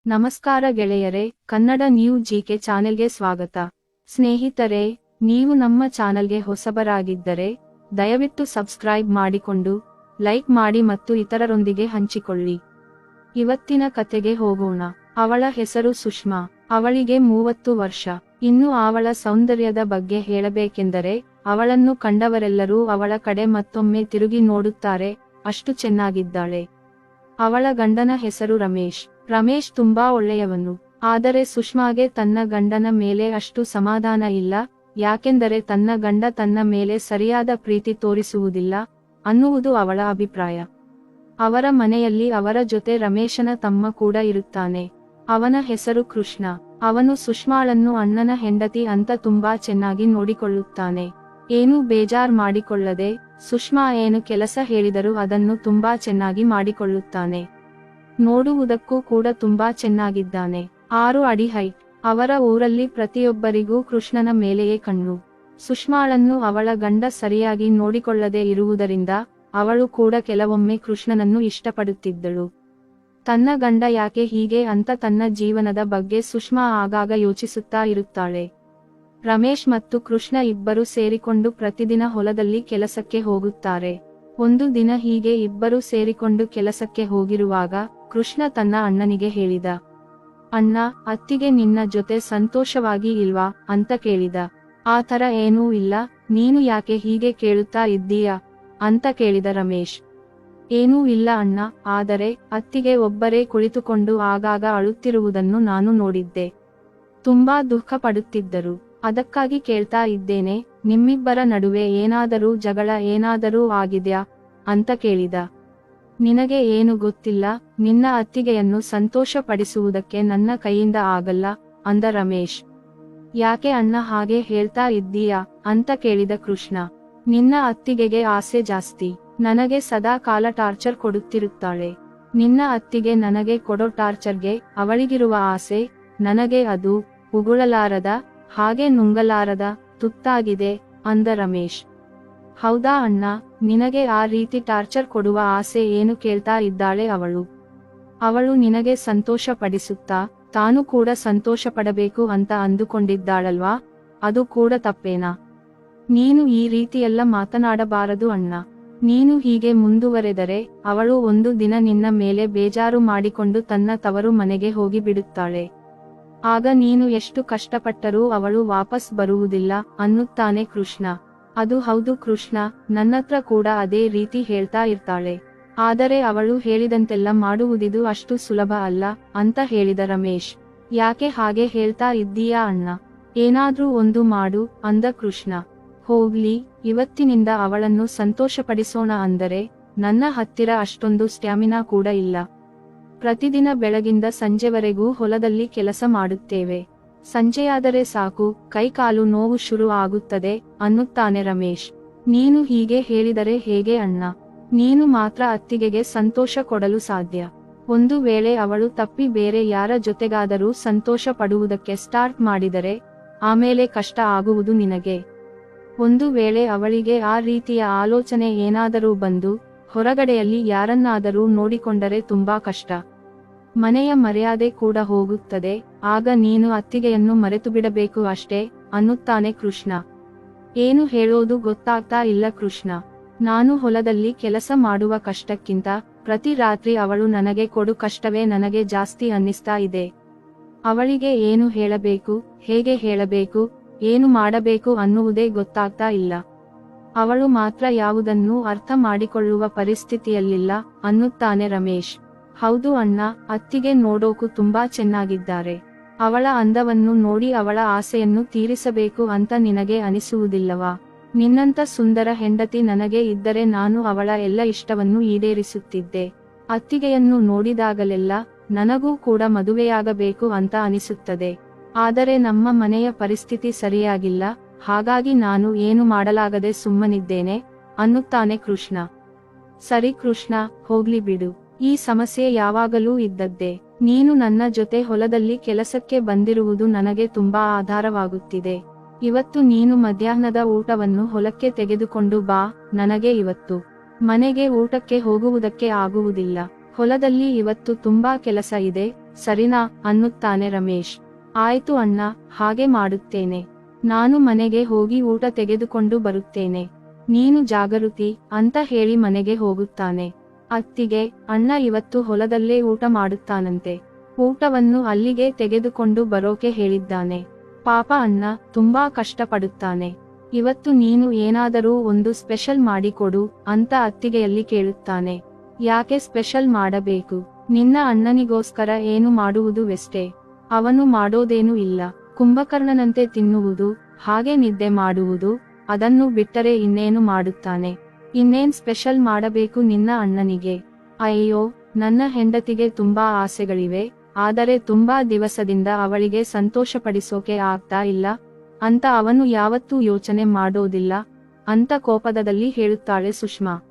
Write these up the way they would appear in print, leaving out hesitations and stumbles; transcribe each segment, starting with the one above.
ನಮಸ್ಕಾರ ಗೆಳೆಯರೇ, Kannada new GK ಚಾನೆಲ್ಗೆ ಸ್ವಾಗತ. ಸ್ನೇಹಿತರೆ, ನೀವು ನಮ್ಮ ಚಾನೆಲ್ಗೆ ಹೊಸಬರಾಗಿದ್ದರೆ ದಯವಿಟ್ಟು ಸಬ್ಸ್ಕ್ರೈಬ್ ಮಾಡಿಕೊಂಡು ಲೈಕ್ ಮಾಡಿ ಮತ್ತು ಇತರರೊಂದಿಗೆ ಹಂಚಿಕೊಳ್ಳಿ. ಇವತ್ತಿನ ಕತೆಗೆ ಹೋಗೋಣ. ಅವಳ ಹೆಸರು ಸುಷ್ಮಾ. ಅವಳಿಗೆ 30 ವರ್ಷ. ಇನ್ನು ಅವಳ ಸೌಂದರ್ಯದ ಬಗ್ಗೆ ಹೇಳಬೇಕೆಂದರೆ ಅವಳನ್ನು ಕಂಡವರೆಲ್ಲರೂ ಅವಳ ಕಡೆ ಮತ್ತೊಮ್ಮೆ ತಿರುಗಿ ನೋಡುತ್ತಾರೆ, ಅಷ್ಟು ಚೆನ್ನಾಗಿದ್ದಾಳೆ. ಅವಳ ಗಂಡನ ಹೆಸರು ರಮೇಶ್. ರಮೇಶ್ ತುಂಬಾ ಒಳ್ಳೆಯವನು. ಆದರೆ ಸುಷ್ಮಾಗೆ ತನ್ನ ಗಂಡನ ಮೇಲೆ ಅಷ್ಟು ಸಮಾಧಾನ ಇಲ್ಲ, ಯಾಕೆಂದರೆ ತನ್ನ ಗಂಡ ತನ್ನ ಮೇಲೆ ಸರಿಯಾದ ಪ್ರೀತಿ ತೋರಿಸುವುದಿಲ್ಲ ಅನ್ನುವುದು ಅವಳ ಅಭಿಪ್ರಾಯ. ಅವರ ಮನೆಯಲ್ಲಿ ಅವರ ಜೊತೆ ರಮೇಶನ ತಮ್ಮ ಕೂಡ ಇರುತ್ತಾನೆ. ಅವನ ಹೆಸರು ಕೃಷ್ಣ. ಅವನು ಸುಷ್ಮಾಳನ್ನು ಅಣ್ಣನ ಹೆಂಡತಿ ಅಂತ ತುಂಬಾ ಚೆನ್ನಾಗಿ ನೋಡಿಕೊಳ್ಳುತ್ತಾನೆ. ಏನೂ ಬೇಜಾರ್ ಮಾಡಿಕೊಳ್ಳದೆ ಸುಷ್ಮಾ ಏನು ಕೆಲಸ ಹೇಳಿದರೂ ಅದನ್ನು ತುಂಬಾ ಚೆನ್ನಾಗಿ ಮಾಡಿಕೊಳ್ಳುತ್ತಾನೆ. ನೋಡುವುದಕ್ಕೂ ಕೂಡ ತುಂಬಾ ಚೆನ್ನಾಗಿದ್ದಾನೆ. 6 ಅಡಿ ಹೈಟ್. ಅವರ ಊರಲ್ಲಿ ಪ್ರತಿಯೊಬ್ಬರಿಗೂ ಕೃಷ್ಣನ ಮೇಲೆಯೇ ಕಣ್ಣು. ಸುಷ್ಮಾಳನ್ನು ಅವಳ ಗಂಡ ಸರಿಯಾಗಿ ನೋಡಿಕೊಳ್ಳದೆ ಇರುವುದರಿಂದ ಅವಳು ಕೂಡ ಕೆಲವೊಮ್ಮೆ ಕೃಷ್ಣನನ್ನು ಇಷ್ಟಪಡುತ್ತಿದ್ದಳು. ತನ್ನ ಗಂಡ ಯಾಕೆ ಹೀಗೆ ಅಂತ ತನ್ನ ಜೀವನದ ಬಗ್ಗೆ ಸುಷ್ಮಾ ಆಗಾಗ ಯೋಚಿಸುತ್ತಾ ಇರುತ್ತಾಳೆ. ರಮೇಶ್ ಮತ್ತು ಕೃಷ್ಣ ಇಬ್ಬರು ಸೇರಿಕೊಂಡು ಪ್ರತಿದಿನ ಹೊಲದಲ್ಲಿ ಕೆಲಸಕ್ಕೆ ಹೋಗುತ್ತಾರೆ. ಒಂದು ದಿನ ಹೀಗೆ ಇಬ್ಬರು ಸೇರಿಕೊಂಡು ಕೆಲಸಕ್ಕೆ ಹೋಗಿರುವಾಗ ಕೃಷ್ಣ ತನ್ನ ಅಣ್ಣನಿಗೆ ಹೇಳಿದ, ಅಣ್ಣ, ಅತ್ತಿಗೆ ನಿನ್ನ ಜೊತೆ ಸಂತೋಷವಾಗಿ ಇಲ್ವಾ ಅಂತ ಕೇಳಿದ. ಆ ತರ ಏನೂ ಇಲ್ಲ, ನೀನು ಯಾಕೆ ಹೀಗೆ ಕೇಳುತ್ತಾ ಇದ್ದೀಯಾ ಅಂತ ಕೇಳಿದ ರಮೇಶ್. ಏನೂ ಇಲ್ಲ ಅಣ್ಣ, ಆದರೆ ಅತ್ತಿಗೆ ಒಬ್ಬರೇ ಕುಳಿತುಕೊಂಡು ಆಗಾಗ ಅಳುತ್ತಿರುವುದನ್ನು ನಾನು ನೋಡಿದ್ದೆ. ತುಂಬಾ ದುಃಖ ಪಡುತ್ತಿದ್ದರು. ಅದಕ್ಕಾಗಿ ಕೇಳ್ತಾ ಇದ್ದೇನೆ, ನಿಮ್ಮಿಬ್ಬರ ನಡುವೆ ಏನಾದರೂ ಜಗಳ ಏನಾದರೂ ಆಗಿದ್ಯಾ ಅಂತ ಕೇಳಿದ. ನಿನಗೆ ಏನು ಗೊತ್ತಿಲ್ಲ, ನಿನ್ನ ಅತ್ತಿಗೆಯನ್ನು ಸಂತೋಷ ಪಡಿಸುವುದಕ್ಕೆ ನನ್ನ ಕೈಯಿಂದ ಆಗಲ್ಲ ಅಂದ ರಮೇಶ್. ಯಾಕೆ ಅಣ್ಣ ಹಾಗೆ ಹೇಳ್ತಾ ಇದ್ದೀಯಾ ಅಂತ ಕೇಳಿದ ಕೃಷ್ಣ. ನಿನ್ನ ಅತ್ತಿಗೆಗೆ ಆಸೆ ಜಾಸ್ತಿ. ನನಗೆ ಸದಾ ಕಾಲ ಟಾರ್ಚರ್ ಕೊಡುತ್ತಿರುತ್ತಾಳೆ. ನಿನ್ನ ಅತ್ತಿಗೆ ನನಗೆ ಕೊಡೋ ಟಾರ್ಚರ್ಗೆ ಅವಳಿಗಿರುವ ಆಸೆ ನನಗೆ ಅದು ಉಗುಳಲಾರದ ಹಾಗೆ ನುಂಗಲಾರದ ತುತ್ತಾಗಿದೆ ಅಂದ ರಮೇಶ್. ಹೌದಾ ಅಣ್ಣ, ನಿನಗೆ ಆ ರೀತಿ ಟಾರ್ಚರ್ ಕೊಡುವ ಆಸೆ ಏನು ಕೇಳ್ತಾ ಇದ್ದಾಳೆ ಅವಳು ನಿನಗೆ ಸಂತೋಷ ಪಡಿಸುತ್ತಾ ತಾನು ಕೂಡ ಸಂತೋಷ ಪಡಬೇಕು ಅಂತ ಅಂದುಕೊಂಡಿದ್ದಾಳಲ್ವಾ, ಅದು ಕೂಡ ತಪ್ಪೇನಾ? ನೀನು ಈ ರೀತಿಯೆಲ್ಲ ಮಾತನಾಡಬಾರದು ಅಣ್ಣ. ನೀನು ಹೀಗೆ ಮುಂದುವರೆದರೆ ಅವಳು ಒಂದು ದಿನ ನಿನ್ನ ಮೇಲೆ ಬೇಜಾರು ಮಾಡಿಕೊಂಡು ತನ್ನ ತವರು ಮನೆಗೆ ಹೋಗಿ ಬಿಡುತ್ತಾಳೆ. ಆಗ ನೀನು ಎಷ್ಟು ಕಷ್ಟಪಟ್ಟರೂ ಅವಳು ವಾಪಸ್ ಬರುವುದಿಲ್ಲ ಅನ್ನುತ್ತಾನೆ ಕೃಷ್ಣ. ಅದು ಹೌದು ಕೃಷ್ಣ, ನನ್ನತ್ರ ಕೂಡ ಅದೇ ರೀತಿ ಹೇಳ್ತಾ ಇರ್ತಾಳೆ. ಆದರೆ ಅವಳು ಹೇಳಿದಂತೆಲ್ಲ ಮಾಡುವುದಿದು ಅಷ್ಟು ಸುಲಭ ಅಲ್ಲ ಅಂತ ಹೇಳಿದ ರಮೇಶ್. ಯಾಕೆ ಹಾಗೆ ಹೇಳ್ತಾ ಇದ್ದೀಯಾ ಅಣ್ಣ, ಏನಾದ್ರೂ ಒಂದು ಮಾಡು ಅಂದ ಕೃಷ್ಣ. ಹೋಗ್ಲಿ, ಇವತ್ತಿನಿಂದ ಅವಳನ್ನು ಸಂತೋಷಪಡಿಸೋಣ ಅಂದರೆ ನನ್ನ ಹತ್ತಿರ ಅಷ್ಟೊಂದು ಸ್ಟ್ಯಾಮಿನಾ ಕೂಡ ಇಲ್ಲ. ಪ್ರತಿದಿನ ಬೆಳಗಿಂದ ಸಂಜೆವರೆಗೂ ಹೊಲದಲ್ಲಿ ಕೆಲಸ ಮಾಡುತ್ತೇವೆ. ಸಂಜೆಯಾದರೆ ಸಾಕು, ಕೈಕಾಲು ನೋವು ಶುರು ಆಗುತ್ತದೆ ಅನ್ನುತ್ತಾನೆ ರಮೇಶ್. ನೀನು ಹೀಗೆ ಹೇಳಿದರೆ ಹೇಗೆ ಅಣ್ಣ? ನೀನು ಮಾತ್ರ ಅತ್ತಿಗೆಗೆ ಸಂತೋಷ ಕೊಡಲು ಸಾಧ್ಯ. ಒಂದು ವೇಳೆ ಅವಳು ತಪ್ಪಿ ಬೇರೆ ಯಾರ ಜೊತೆಗಾದರೂ ಸಂತೋಷ ಪಡುವುದಕ್ಕೆ ಸ್ಟಾರ್ಟ್ ಮಾಡಿದರೆ ಆಮೇಲೆ ಕಷ್ಟ ಆಗುವುದು ನಿನಗೆ. ಒಂದು ವೇಳೆ ಅವಳಿಗೆ ಆ ರೀತಿಯ ಆಲೋಚನೆ ಏನಾದರೂ ಬಂದು ಹೊರಗಡೆಯಲ್ಲಿ ಯಾರನ್ನಾದರೂ ನೋಡಿಕೊಂಡರೆ ತುಂಬಾ ಕಷ್ಟ. ಮನೆಯ ಮರ್ಯಾದೆ ಕೂಡ ಹೋಗುತ್ತದೆ. ಆಗ ನೀನು ಅತ್ತಿಗೆಯನ್ನು ಮರೆತು ಬಿಡಬೇಕು ಅಷ್ಟೇ ಅನ್ನುತ್ತಾನೆ ಕೃಷ್ಣ. ಏನು ಹೇಳೋದು ಗೊತ್ತಾಗ್ತಾ ಇಲ್ಲ ಕೃಷ್ಣ. ನಾನು ಹೊಲದಲ್ಲಿ ಕೆಲಸ ಮಾಡುವ ಕಷ್ಟಕ್ಕಿಂತ ಪ್ರತಿ ರಾತ್ರಿ ಅವಳು ನನಗೆ ಕೊಡು ಕಷ್ಟವೇ ನನಗೆ ಜಾಸ್ತಿ ಅನ್ನಿಸ್ತಾ ಇದೆ. ಅವಳಿಗೆ ಏನು ಹೇಳಬೇಕು, ಹೇಗೆ ಹೇಳಬೇಕು, ಏನು ಮಾಡಬೇಕು ಅನ್ನುವುದೇ ಗೊತ್ತಾಗ್ತಾ ಇಲ್ಲ. ಅವಳು ಮಾತ್ರ ಯಾವುದನ್ನೂ ಅರ್ಥ ಮಾಡಿಕೊಳ್ಳುವ ಪರಿಸ್ಥಿತಿಯಲ್ಲಿಲ್ಲ ಅನ್ನುತ್ತಾನೆ ರಮೇಶ್. ಹೌದು ಅಣ್ಣ, ಅತ್ತಿಗೆ ನೋಡೋಕು ತುಂಬಾ ಚೆನ್ನಾಗಿದ್ದಾರೆ. ಅವಳ ಅಂದವನ್ನು ನೋಡಿ ಅವಳ ಆಸೆಯನ್ನು ತೀರಿಸಬೇಕು ಅಂತ ನಿನಗೆ ಅನಿಸುವುದಿಲ್ಲವಾ? ನಿನ್ನಂತ ಸುಂದರ ಹೆಂಡತಿ ನನಗೆ ಇದ್ದರೆ ನಾನು ಅವಳ ಎಲ್ಲ ಇಷ್ಟವನ್ನು ಈಡೇರಿಸುತ್ತಿದ್ದೆ. ಅತ್ತಿಗೆಯನ್ನು ನೋಡಿದಾಗಲೆಲ್ಲ ನನಗೂ ಕೂಡ ಮದುವೆಯಾಗಬೇಕು ಅಂತ ಅನಿಸುತ್ತದೆ. ಆದರೆ ನಮ್ಮ ಮನೆಯ ಪರಿಸ್ಥಿತಿ ಸರಿಯಾಗಿಲ್ಲ, ಹಾಗಾಗಿ ನಾನು ಏನು ಮಾಡಲಾಗದೆ ಸುಮ್ಮನಿದ್ದೇನೆ ಅನ್ನುತ್ತಾನೆ ಕೃಷ್ಣ. ಸರಿ ಕೃಷ್ಣ, ಹೋಗ್ಲಿ ಬಿಡು. ಈ ಸಮಸ್ಯೆ ಯಾವಾಗಲೂ ಇದ್ದದ್ದೇ. ನೀನು ನನ್ನ ಜೊತೆ ಹೊಲದಲ್ಲಿ ಕೆಲಸಕ್ಕೆ ಬಂದಿರುವುದು ನನಗೆ ತುಂಬಾ ಆಧಾರವಾಗುತ್ತಿದೆ. ಇವತ್ತು ನೀನು ಮಧ್ಯಾಹ್ನದ ಊಟವನ್ನು ಹೊಲಕ್ಕೆ ತೆಗೆದುಕೊಂಡು ಬಾ. ನನಗೆ ಇವತ್ತು ಮನೆಗೆ ಊಟಕ್ಕೆ ಹೋಗುವುದಕ್ಕೆ ಆಗುವುದಿಲ್ಲ. ಹೊಲದಲ್ಲಿ ಇವತ್ತು ತುಂಬಾ ಕೆಲಸ ಇದೆ, ಸರಿನಾ ಅನ್ನುತ್ತಾನೆ ರಮೇಶ್. ಆಯ್ತು ಅಣ್ಣ, ಹಾಗೆ ಮಾಡುತ್ತೇನೆ. ನಾನು ಮನೆಗೆ ಹೋಗಿ ಊಟ ತೆಗೆದುಕೊಂಡು ಬರುತ್ತೇನೆ. ನೀನು ಜಾಗೃತಿ ಅಂತ ಹೇಳಿ ಮನೆಗೆ ಹೋಗುತ್ತಾನೆ. ಅತ್ತಿಗೆ, ಅಣ್ಣ ಇವತ್ತು ಹೊಲದಲ್ಲೇ ಊಟ ಮಾಡುತ್ತಾನಂತೆ. ಊಟವನ್ನು ಅಲ್ಲಿಗೆ ತೆಗೆದುಕೊಂಡು ಬರೋಕೆ ಹೇಳಿದ್ದಾನೆ. ಪಾಪ ಅಣ್ಣ ತುಂಬಾ ಕಷ್ಟಪಡುತ್ತಾನೆ. ಇವತ್ತು ನೀನು ಏನಾದರೂ ಒಂದು ಸ್ಪೆಷಲ್ ಮಾಡಿಕೊಡು ಅಂತ ಅತ್ತಿಗೆಯಲ್ಲಿ ಕೇಳುತ್ತಾನೆ. ಯಾಕೆ ಸ್ಪೆಷಲ್ ಮಾಡಬೇಕು? ನಿನ್ನ ಅಣ್ಣನಿಗೋಸ್ಕರ ಏನು ಮಾಡುವುದು ವೆಸ್ಟೇ. ಅವನು ಮಾಡೋದೇನೂ ಇಲ್ಲ. ಕುಂಭಕರ್ಣನಂತೆ ತಿನ್ನುವುದು, ಹಾಗೆ ನಿದ್ದೆ ಮಾಡುವುದು, ಅದನ್ನು ಬಿಟ್ಟರೆ ಇನ್ನೇನು ಮಾಡುತ್ತಾನೆ? ಇನ್ನೇನ್ ಸ್ಪೆಷಲ್ ಮಾಡಬೇಕು ನಿನ್ನ ಅಣ್ಣನಿಗೆ? ಅಯ್ಯೋ, ನನ್ನ ಹೆಂಡತಿಗೆ ತುಂಬಾ ಆಸೆಗಳಿವೆ, ಆದರೆ ತುಂಬಾ ದಿವಸದಿಂದ ಅವಳಿಗೆ ಸಂತೋಷಪಡಿಸೋಕೆ ಆಗ್ತಾ ಇಲ್ಲ ಅಂತ ಅವನು ಯಾವತ್ತೂ ಯೋಚನೆ ಮಾಡೋದಿಲ್ಲ ಅಂತ ಕೋಪದಲ್ಲಿ ಹೇಳುತ್ತಾಳೆ ಸುಷ್ಮಾ.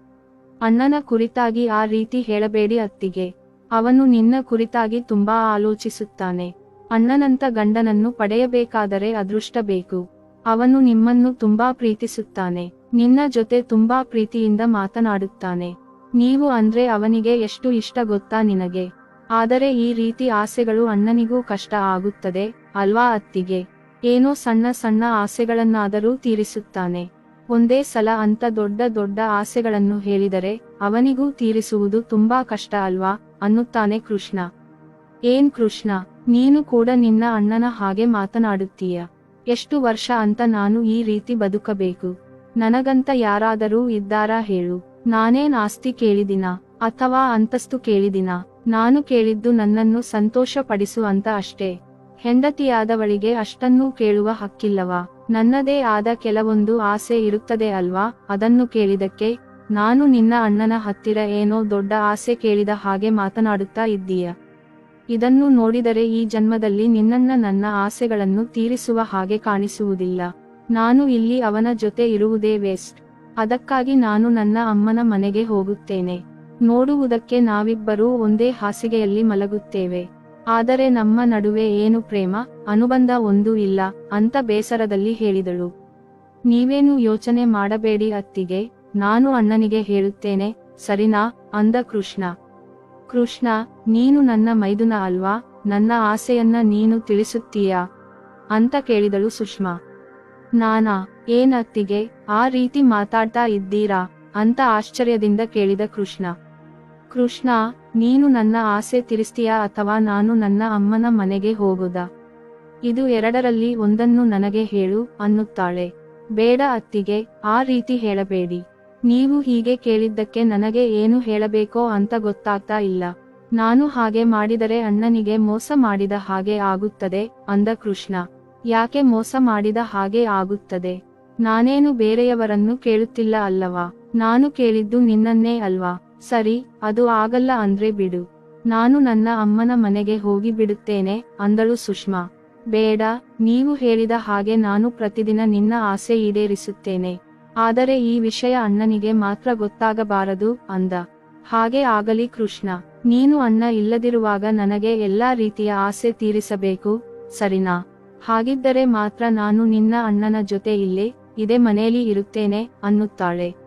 ಅಣ್ಣನ ಕುರಿತಾಗಿ ಆ ರೀತಿ ಹೇಳಬೇಡಿ ಅತ್ತಿಗೆ. ಅವನು ನಿನ್ನ ಕುರಿತಾಗಿ ತುಂಬಾ ಆಲೋಚಿಸುತ್ತಾನೆ. ಅಣ್ಣನಂತ ಗಂಡನನ್ನು ಪಡೆಯಬೇಕಾದರೆ ಅದೃಷ್ಟ ಬೇಕು. ಅವನು ನಿಮ್ಮನ್ನು ತುಂಬಾ ಪ್ರೀತಿಸುತ್ತಾನೆ. ನಿನ್ನ ಜೊತೆ ತುಂಬಾ ಪ್ರೀತಿಯಿಂದ ಮಾತನಾಡುತ್ತಾನೆ. ನೀವು ಅಂದ್ರೆ ಅವನಿಗೆ ಎಷ್ಟು ಇಷ್ಟ ಗೊತ್ತಾ ನಿನಗೆ? ಆದರೆ ಈ ರೀತಿ ಆಸೆಗಳು ಅಣ್ಣನಿಗೂ ಕಷ್ಟ ಆಗುತ್ತದೆ ಅಲ್ವಾ ಅತ್ತಿಗೆ? ಏನೋ ಸಣ್ಣ ಸಣ್ಣ ಆಸೆಗಳನ್ನಾದರೂ ತೀರಿಸುತ್ತಾನೆ. ಒಂದೇ ಸಲ ಅಂತ ದೊಡ್ಡ ದೊಡ್ಡ ಆಸೆಗಳನ್ನು ಹೇಳಿದರೆ ಅವನಿಗೂ ತೀರಿಸುವುದು ತುಂಬಾ ಕಷ್ಟ ಅಲ್ವಾ ಅನ್ನುತ್ತಾನೆ ಕೃಷ್ಣ. ಏನ್ ಕೃಷ್ಣ, ನೀನು ಕೂಡ ನಿನ್ನ ಅಣ್ಣನ ಹಾಗೆ ಮಾತನಾಡುತ್ತೀಯ? ಎಷ್ಟು ವರ್ಷ ಅಂತ ನಾನು ಈ ರೀತಿ ಬದುಕಬೇಕು? ನನಗಂತ ಯಾರಾದರೂ ಇದ್ದಾರಾ ಹೇಳು? ನಾನೇನ್ ಆಸ್ತಿ ಕೇಳಿದಿನ ಅಥವಾ ಅಂತಸ್ತು ಕೇಳಿದಿನ? ನಾನು ಕೇಳಿದ್ದು ನನ್ನನ್ನು ಸಂತೋಷ ಪಡಿಸು ಅಂತ ಅಷ್ಟೇ. ಹೆಂಡತಿಯಾದವಳಿಗೆ ಅಷ್ಟನ್ನೂ ಕೇಳುವ ಹಕ್ಕಿಲ್ಲವಾ? ನನ್ನದೇ ಆದ ಕೆಲವೊಂದು ಆಸೆ ಇರುತ್ತದೆ ಅಲ್ವಾ? ಅದನ್ನು ಕೇಳಿದಕ್ಕೆ ನಾನು ನಿನ್ನ ಅಣ್ಣನ ಹತ್ತಿರ ಏನೋ ದೊಡ್ಡ ಆಸೆ ಕೇಳಿದ ಹಾಗೆ ಮಾತನಾಡುತ್ತಾ ಇದ್ದೀಯ. ಇದನ್ನು ನೋಡಿದರೆ ಈ ಜನ್ಮದಲ್ಲಿ ನಿನ್ನನ್ನ ನನ್ನ ಆಸೆಗಳನ್ನು ತೀರಿಸುವ ಹಾಗೆ ಕಾಣಿಸುವುದಿಲ್ಲ. ನಾನು ಇಲ್ಲಿ ಅವನ ಜೊತೆ ಇರುವುದೇ ವೇಸ್ಟ್. ಅದಕ್ಕಾಗಿ ನಾನು ನನ್ನ ಅಮ್ಮನ ಮನೆಗೆ ಹೋಗುತ್ತೇನೆ. ನೋಡುವುದಕ್ಕೆ ನಾವಿಬ್ಬರೂ ಒಂದೇ ಹಾಸಿಗೆಯಲ್ಲಿ ಮಲಗುತ್ತೇವೆ. ಆದರೆ ನಮ್ಮ ನಡುವೆ ಏನು ಪ್ರೇಮ ಅನುಬಂಧ ಒಂದೂ ಇಲ್ಲ ಅಂತ ಬೇಸರದಲ್ಲಿ ಹೇಳಿದಳು. ನೀವೇನು ಯೋಚನೆ ಮಾಡಬೇಡಿ ಅತ್ತಿಗೆ, ನಾನು ಅಣ್ಣನಿಗೆ ಹೇಳುತ್ತೇನೆ, ಸರಿನಾ ಅಂದ ಕೃಷ್ಣ. ಕೃಷ್ಣ, ನೀನು ನನ್ನ ಮೈದುನ ಅಲ್ವಾ? ನನ್ನ ಆಸೆಯನ್ನ ನೀನು ತಿಳಿಸುತ್ತೀಯಾ ಅಂತ ಕೇಳಿದಳು ಸುಷ್ಮಾ. ನಾನಾ? ಏನ್ ಅತ್ತಿಗೆ ಆ ರೀತಿ ಮಾತಾಡ್ತಾ ಇದ್ದೀರಾ ಅಂತ ಆಶ್ಚರ್ಯದಿಂದ ಕೇಳಿದ ಕೃಷ್ಣ. ಕೃಷ್ಣ, ನೀನು ನನ್ನ ಆಸೆ ತೀರಿಸ್ತೀಯಾ ಅಥವಾ ನಾನು ನನ್ನ ಅಮ್ಮನ ಮನೆಗೆ ಹೋಗೋದಾ? ಇದು ಎರಡರಲ್ಲಿ ಒಂದನ್ನು ನನಗೆ ಹೇಳು ಅನ್ನುತ್ತಾಳೆ. ಬೇಡ ಅತ್ತಿಗೆ, ಆ ರೀತಿ ಹೇಳಬೇಡಿ. ನೀವು ಹೀಗೆ ಕೇಳಿದ್ದಕ್ಕೆ ನನಗೆ ಏನು ಹೇಳಬೇಕೋ ಅಂತ ಗೊತ್ತಾಗ್ತಾ ಇಲ್ಲ. ನಾನು ಹಾಗೆ ಮಾಡಿದರೆ ಅಣ್ಣನಿಗೆ ಮೋಸ ಮಾಡಿದ ಹಾಗೆ ಆಗುತ್ತದೆ ಅಂದ ಕೃಷ್ಣ. ಯಾಕೆ ಮೋಸ ಮಾಡಿದ ಹಾಗೆ ಆಗುತ್ತದೆ? ನಾನೇನು ಬೇರೆಯವರನ್ನು ಕೇಳುತ್ತಿಲ್ಲ ಅಲ್ಲವಾ? ನಾನು ಕೇಳಿದ್ದು ನಿನ್ನನ್ನೇ ಅಲ್ವಾ? ಸರಿ, ಅದು ಆಗಲ್ಲ ಅಂದ್ರೆ ಬಿಡು. ನಾನು ನನ್ನ ಅಮ್ಮನ ಮನೆಗೆ ಹೋಗಿ ಬಿಡುತ್ತೇನೆ ಅಂದಳು ಸುಷ್ಮಾ. ಬೇಡ, ನೀವು ಹೇಳಿದ ಹಾಗೆ ನಾನು ಪ್ರತಿದಿನ ನಿನ್ನ ಆಸೆ ಈಡೇರಿಸುತ್ತೇನೆ. ಆದರೆ ಈ ವಿಷಯ ಅಣ್ಣನಿಗೆ ಮಾತ್ರ ಗೊತ್ತಾಗಬಾರದು ಅಂದ. ಹಾಗೆ ಆಗಲಿ ಕೃಷ್ಣ. ನೀನು ಅಣ್ಣ ಇಲ್ಲದಿರುವಾಗ ನನಗೆ ಎಲ್ಲಾ ರೀತಿಯ ಆಸೆ ತೀರಿಸಬೇಕು, ಸರಿನಾ? ಹಾಗಿದ್ದರೆ ಮಾತ್ರ ನಾನು ನಿನ್ನ ಅಣ್ಣನ ಜೊತೆ ಇದೇ ಮನೆಯಲ್ಲಿ ಇರುತ್ತೇನೆ ಅನ್ನುತ್ತಾಳೆ.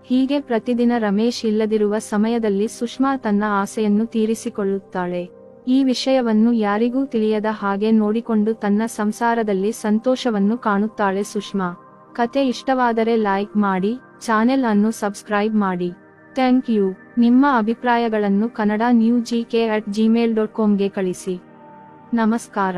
ಹೀಗೆ ಪ್ರತಿದಿನ ರಮೇಶ್ ಇಲ್ಲದಿರುವ ಸಮಯದಲ್ಲಿ ಸುಷ್ಮಾ ತನ್ನ ಆಸೆಯನ್ನು ತೀರಿಸಿಕೊಳ್ಳುತ್ತಾಳೆ. ಈ ವಿಷಯವನ್ನು ಯಾರಿಗೂ ತಿಳಿಯದ ಹಾಗೆ ನೋಡಿಕೊಂಡು ತನ್ನ ಸಂಸಾರದಲ್ಲಿ ಸಂತೋಷವನ್ನು ಕಾಣುತ್ತಾಳೆ ಸುಷ್ಮಾ. ಕತೆ ಇಷ್ಟವಾದರೆ ಲೈಕ್ ಮಾಡಿ, ಚಾನೆಲ್ ಅನ್ನು ಸಬ್ಸ್ಕ್ರೈಬ್ ಮಾಡಿ. Thank you. ನಿಮ್ಮ ಅಭಿಪ್ರಾಯಗಳನ್ನು kannada newsgk@gmail.com ಗೆ ಕಳಿಸಿ. ನಮಸ್ಕಾರ.